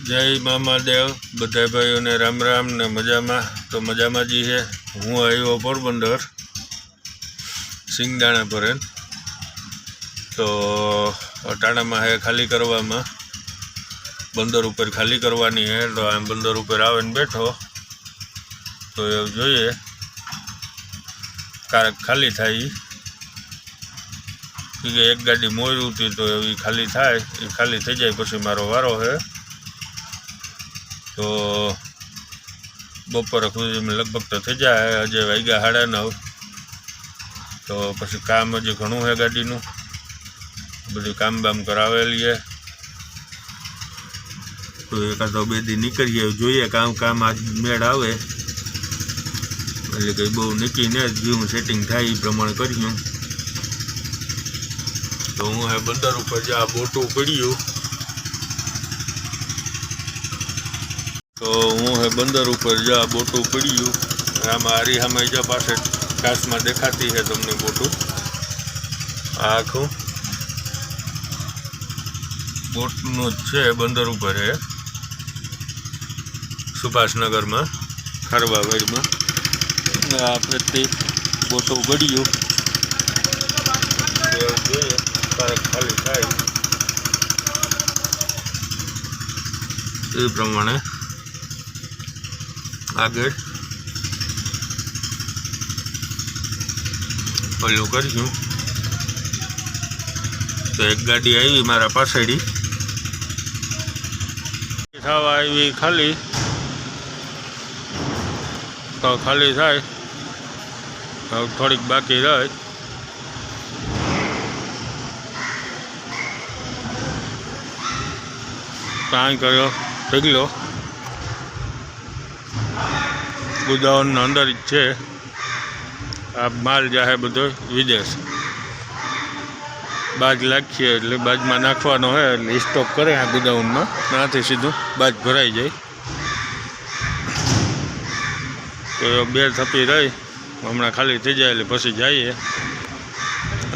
જય મામાદેવ બધા ભાઈઓને રામ રામ ને મજામાં તો મજામાં જી છે। હું આવ્યો પોરબંદર સિંગદાણા ભરે તો અટાણામાં है खाली કરવામાં બંદર ઉપર ખાલી કરવાની है तो આમ બંદર ઉપર આવીને બેઠો તો એવું જોઈએ કારક ખાલી થાય કે એક ગાડી મોરી હતી તો એવી ખાલી થાય એ ખાલી થઈ જાય પછી મારો વારો है तो बपोर खुद में लगभग तो थी जाए अजय वाग्या 9:30 तो पछी काम हजी घणुं है गाड़ीनुं बधुं काम बाम करावेलीए तो एकादो बे दी निकळीए जोईए काम काम आज मेळ आवे एटले कई बहु नीकीने जेवुं सेटिंग थाय ए प्रमाणे कर्युं तो हूँ है बंदर पर जा बोटू पड्युं तो हूँ है बंदर पर जा बोटू पड़ू आम हरी हमेजा पास काश में देखाती है तमने बोटू आखू बोटनु है बंदर पर है सुभाषनगर में खरवावेड़ में आपे बोटू पड़ू खाली थाय ए प्रमाणे आगे पेलू कर्यु तो एक गाड़ी आई मारा पाछड़ी थवा आई खाली तो खाली थाय थोड़ी बाकी रहे काई करो ढगलो गोदाउन अंदर है आ माल जाए बधो विदेश बाज लाखीए एटले बाज में नाखवानो है एटले स्टॉक करे आ गोदाउन में नाथी सीधुं बाज भराई जाए तो बे थपी रही हमणां खाली थी जाए एटले पछी जाइए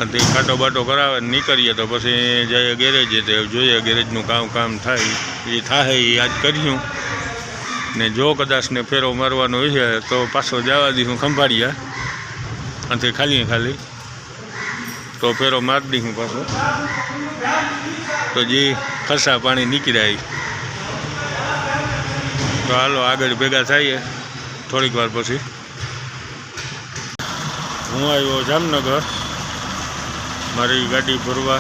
अने काटो बाटो करावे निकळीए तो पछी जाइए गेरेजे तो जोईए गेरेजनुं काम थाय ए थाय ए आज कर्युं ने जो कदाच ने फेरो मारवानो है तो पाछो जवा दी हूँ खंभाड़िया अने खाली खाली तो फेरो मार दी हूँ पाछो तो जी खसा पानी निकळाय तो हालो आगळ भेगा थाईए थोड़ीक वार पछी हूँ आव्यो जामनगर मारी गाड़ी भरवा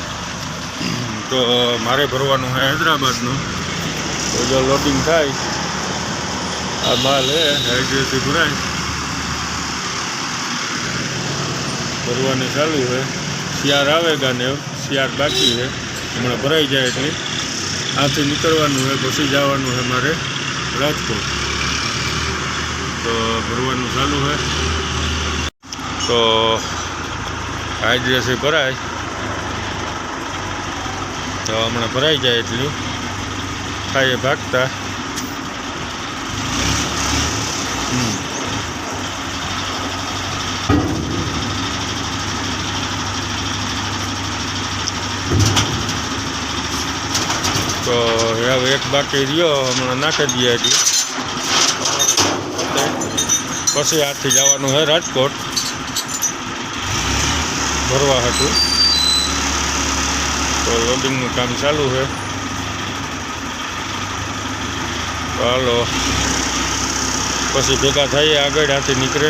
तो मारे भरवानुं है हैदराबादनुं तो जो लोडिंग थाय आ माल है हाइड्रेसी भराय भरवानी चालू है सियार आवेगा ने सियार बाकी है हमणां भराई जाए एटले आथी निकळवानुं है पछी जवानुं है मारे राजकोट तो भरवानुं चालू है तो हाइड्रेसी भराय तो हमणां भराई जाए एटली थाय भागता तो अब एक बाकी रियो हमने नाखी दिए पछी आथी जवानुं है राजकोट भरवा हतुं तो लोडिंग काम चालू है तो हालो पछी भेगा थाईए आगळ हाथी निकळे।